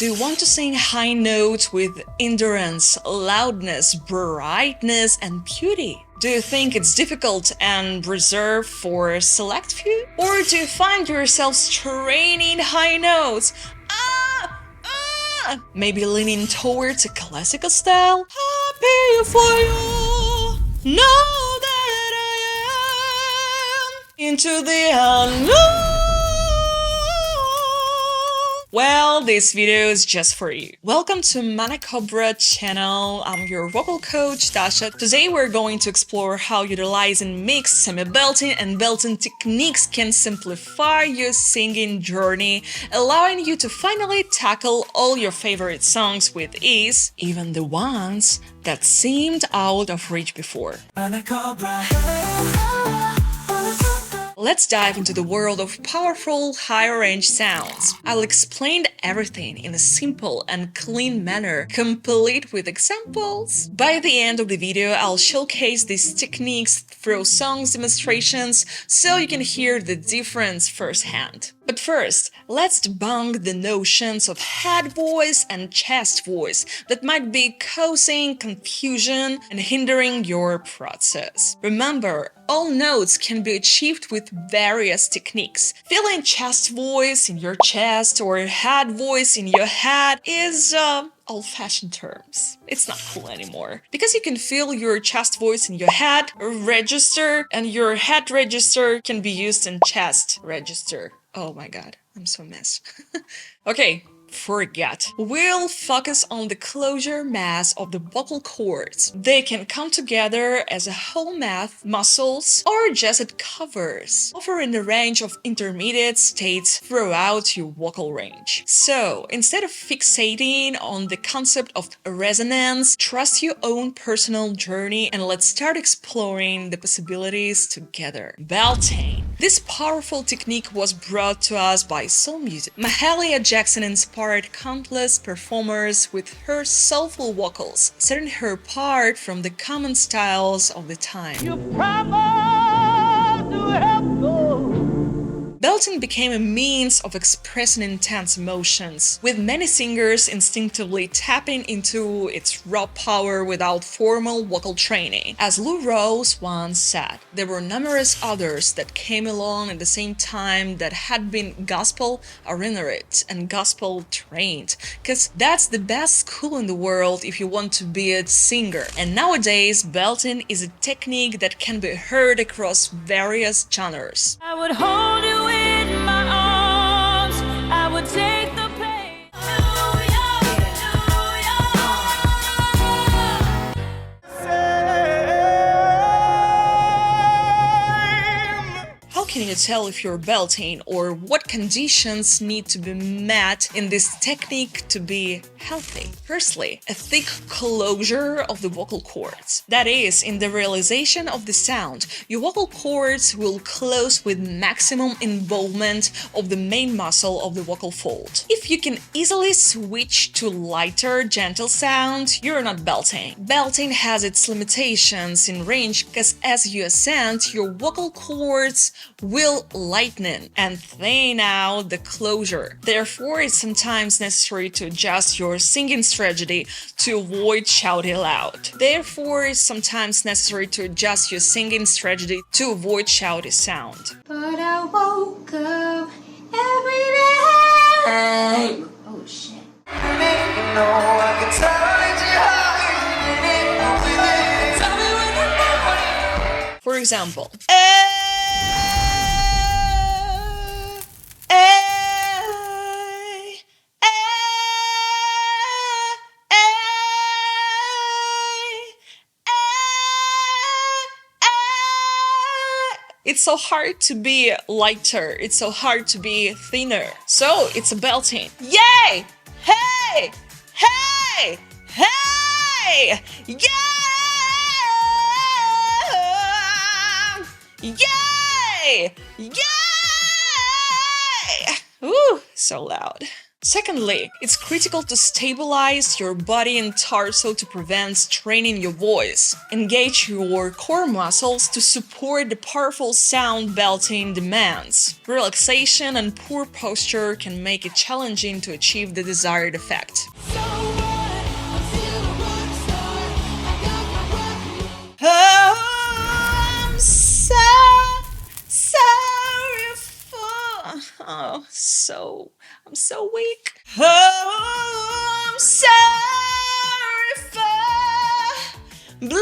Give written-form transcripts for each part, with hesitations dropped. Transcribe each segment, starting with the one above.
Do you want to sing high notes with endurance, loudness, brightness, and beauty? Do you think it's difficult and reserved for a select few? Or do you find yourself straining high notes? Maybe leaning towards a classical style? Happy for you, know that I am into the unknown. Well, this video is just for you. Welcome to Manacobra channel. I'm your vocal coach, Dasha. Today we're going to explore how utilizing mixed, semi-belting and belting techniques can simplify your singing journey, allowing you to finally tackle all your favorite songs with ease, even the ones that seemed out of reach before. Manacobra. Let's dive into the world of powerful, high-range sounds. I'll explain everything in a simple and clean manner, complete with examples. By the end of the video, I'll showcase these techniques through songs demonstrations so you can hear the difference firsthand. But first, let's debunk the notions of head voice and chest voice that might be causing confusion and hindering your process. Remember, all notes can be achieved with various techniques. Feeling chest voice in your chest or head voice in your head is old-fashioned terms. It's not cool anymore. Because you can feel your chest voice in your head register, and your head register can be used in chest register. Oh my god, I'm so messed. Okay, forget. We'll focus on the closure mass of the vocal cords. They can come together as a whole mass, muscles, or just as covers, offering a range of intermediate states throughout your vocal range. So, instead of fixating on the concept of resonance, trust your own personal journey and let's start exploring the possibilities together. Belting. This powerful technique was brought to us by soul music. Mahalia Jackson inspired countless performers with her soulful vocals, setting her apart from the common styles of the time. You promised to help me. Belting became a means of expressing intense emotions, with many singers instinctively tapping into its raw power without formal vocal training. As Lou Rawls once said, there were numerous others that came along at the same time that had been gospel-oriented and gospel-trained, because that's the best school in the world if you want to be a singer. And nowadays, belting is a technique that can be heard across various genres. I would hold you in my arms, I would take the pain. How can you tell if you're belting, or what conditions need to be met in this technique to be healthy? Firstly, a thick closure of the vocal cords. That is, in the realization of the sound, your vocal cords will close with maximum involvement of the main muscle of the vocal fold. If you can easily switch to lighter, gentle sound, you're not belting. Belting has its limitations in range because as you ascend, your vocal cords will lighten and thin out the closure. Therefore, it's sometimes necessary to adjust your singing strategy to avoid shouting loud. Therefore, it's sometimes necessary to adjust your singing strategy to avoid shouty sound. But I woke up every day. Oh shit. For example, it's so hard to be lighter, it's so hard to be thinner. So it's a belting. Yay! Hey! Hey! Hey! Yeah! Yay! Yay! Ooh, so loud. Secondly, it's critical to stabilize your body and torso to prevent straining your voice. Engage your core muscles to support the powerful sound belting demands. Relaxation and poor posture can make it challenging to achieve the desired effect. Oh, I'm so sorry for. I'm so weak. Oh, I'm sorry for blaming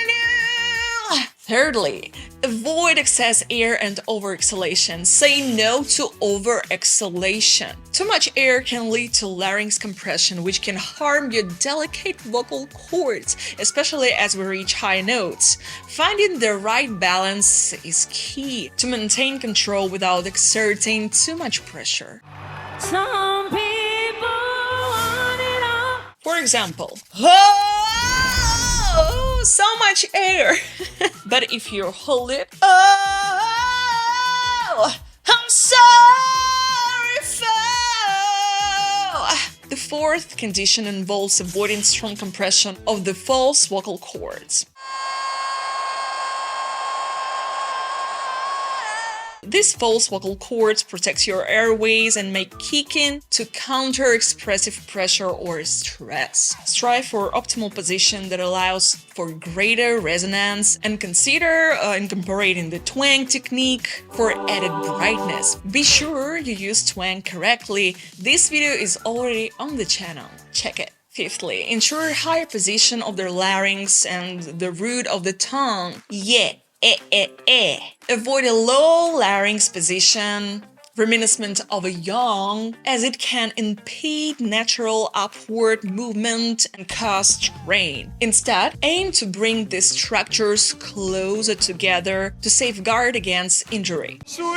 you. Thirdly, avoid excess air and over-exhalation. Say no to over-exhalation. Too much air can lead to larynx compression, which can harm your delicate vocal cords, especially as we reach high notes. Finding the right balance is key to maintain control without exerting too much pressure. Some people want it all. For example, oh, so much air. But if you hold it, oh, I'm sorry for. The fourth condition involves avoiding strong compression of the false vocal cords. These false vocal cords protect your airways and make kicking to counter expressive pressure or stress. Strive for optimal position that allows for greater resonance and consider incorporating the twang technique for added brightness. Be sure you use twang correctly. This video is already on the channel. Check it. Fifthly, ensure higher position of the larynx and the root of the tongue. Avoid a low larynx position, reminiscent of a yawn, as it can impede natural upward movement and cause strain. Instead, aim to bring these structures closer together to safeguard against injury. Sweet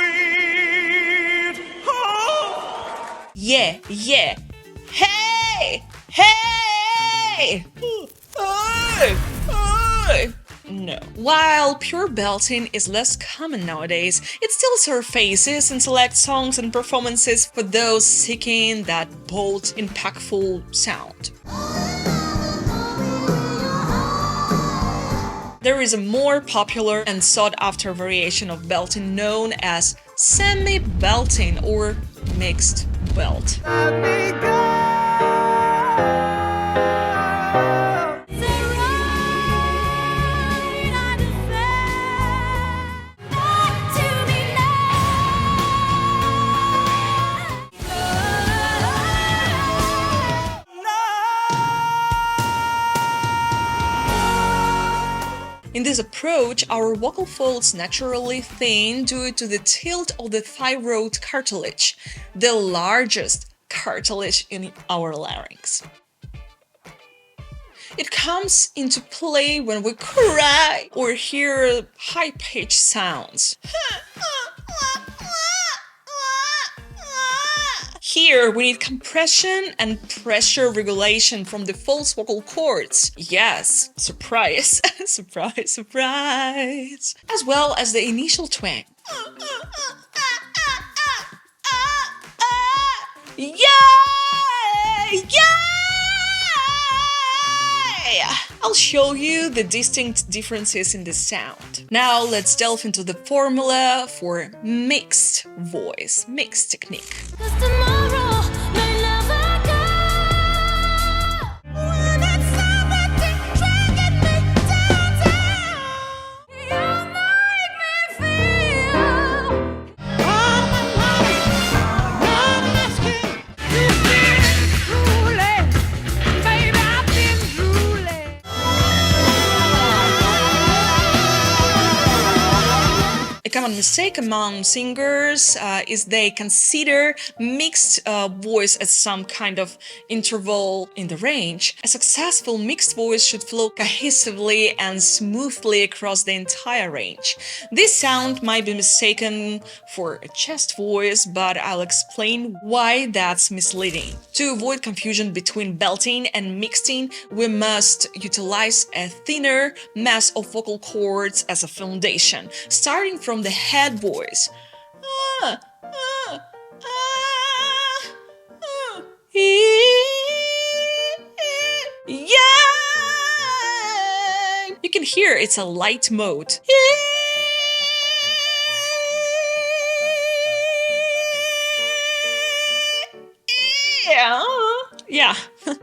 home. Yeah. Hey! No. While pure belting is less common nowadays, it still surfaces in select songs and performances for those seeking that bold, impactful sound. There is a more popular and sought-after variation of belting known as semi-belting or mixed belt. In this approach, our vocal folds naturally thin due to the tilt of the thyroid cartilage, the largest cartilage in our larynx. It comes into play when we cry or hear high-pitched sounds. Here, we need compression and pressure regulation from the false vocal cords. Yes, surprise, surprise. As well as the initial twang. Yay! I'll show you the distinct differences in the sound. Now let's delve into the formula for mixed voice, mixed technique. A common mistake among singers is they consider mixed voice as some kind of interval in the range. A successful mixed voice should flow cohesively and smoothly across the entire range. This sound might be mistaken for a chest voice, but I'll explain why that's misleading. To avoid confusion between belting and mixing, we must utilize a thinner mass of vocal cords as a foundation, starting from the head voice. here it's a light mode. Yeah.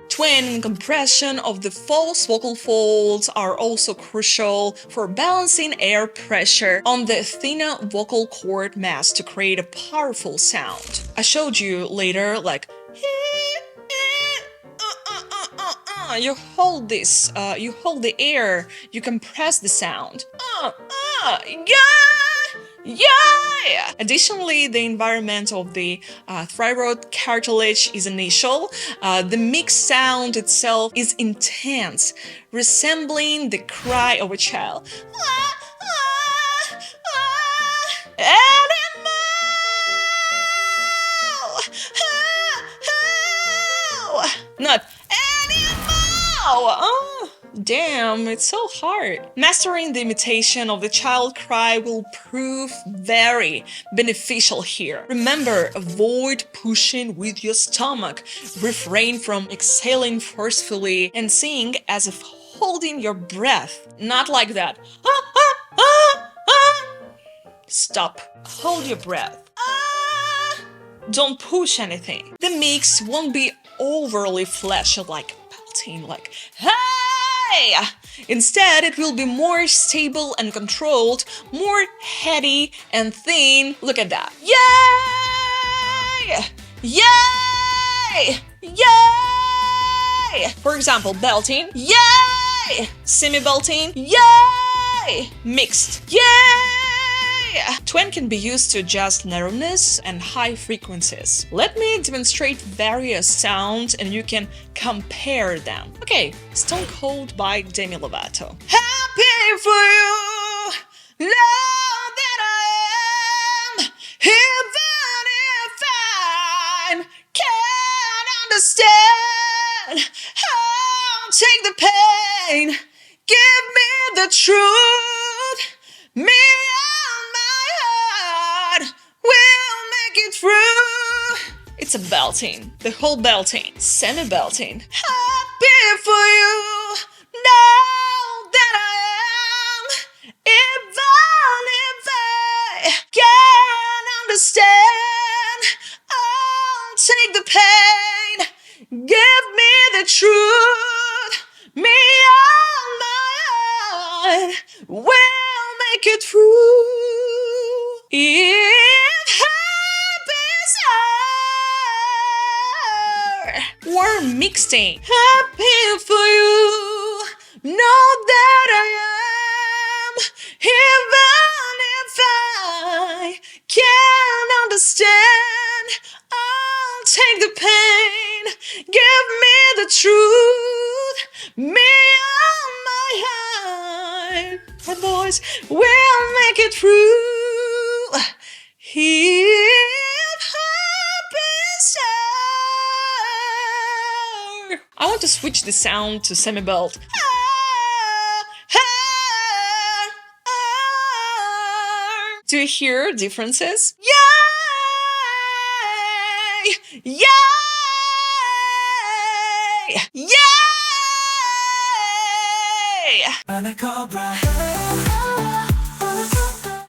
Twang and compression of the false vocal folds are also crucial for balancing air pressure on the thinner vocal cord mass to create a powerful sound. I showed you later, like you hold this, you hold the air, you compress the sound. Yeah! Additionally, the environment of the thyroid cartilage is initial. The mixed sound itself is intense, resembling the cry of a child. Animal! Not animal! Oh, damn, it's so hard. Mastering the imitation of the child cry will prove very beneficial here. Remember, avoid pushing with your stomach. Refrain from exhaling forcefully and sing as if holding your breath. Not like that. Stop. Hold your breath. Don't push anything. The mix won't be overly flashy like belting, like hey! Instead, it will be more stable and controlled, more heady and thin. Look at that. Yay! Yay! Yay! For example, belting. Yay! Semi-belting. Yay! Mixed. Yay! Twang can be used to adjust narrowness and high frequencies. Let me demonstrate various sounds and you can compare them. Okay, Stone Cold by Demi Lovato. Happy for you, know that I am, even if I can't understand. I'll take the pain, give me the truth, me and my heart will make it through. It's a belting, the whole belting, semi-belting. Happy for you, know that I am, even if I can't understand. I'll take the pain, give me the truth, me and my heart will make it through. If happy we're mixing. Happy for you, know that I am, even if I can't understand. I'll take the pain, give me the truth, me and my heart. Our voice will make it through. If happy star. I want to switch the sound to semi-belt. Do you hear differences? Yay! Yay! Yay! Manacobra.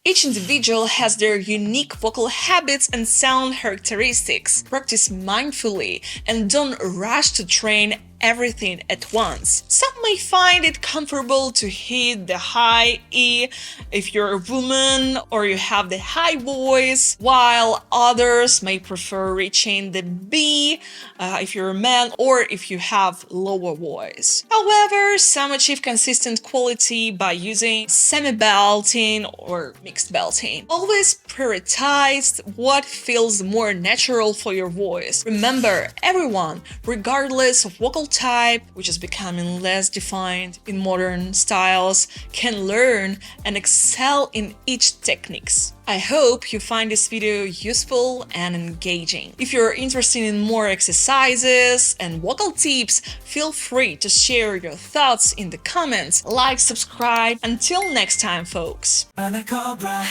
Each individual has their unique vocal habits and sound characteristics. Practice mindfully and don't rush to train everything at once. Some may find it comfortable to hit the high E if you're a woman or you have the high voice, while others may prefer reaching the B if you're a man or if you have lower voice. However, some achieve consistent quality by using semi-belting or mixed belting. Always prioritize what feels more natural for your voice. Remember, everyone, regardless of vocal type, which is becoming less defined in modern styles, can learn and excel in each techniques. I hope you find this video useful and engaging. If you're interested in more exercises and vocal tips, feel free to share your thoughts in the comments, like, subscribe. Until next time, folks. Manacobra.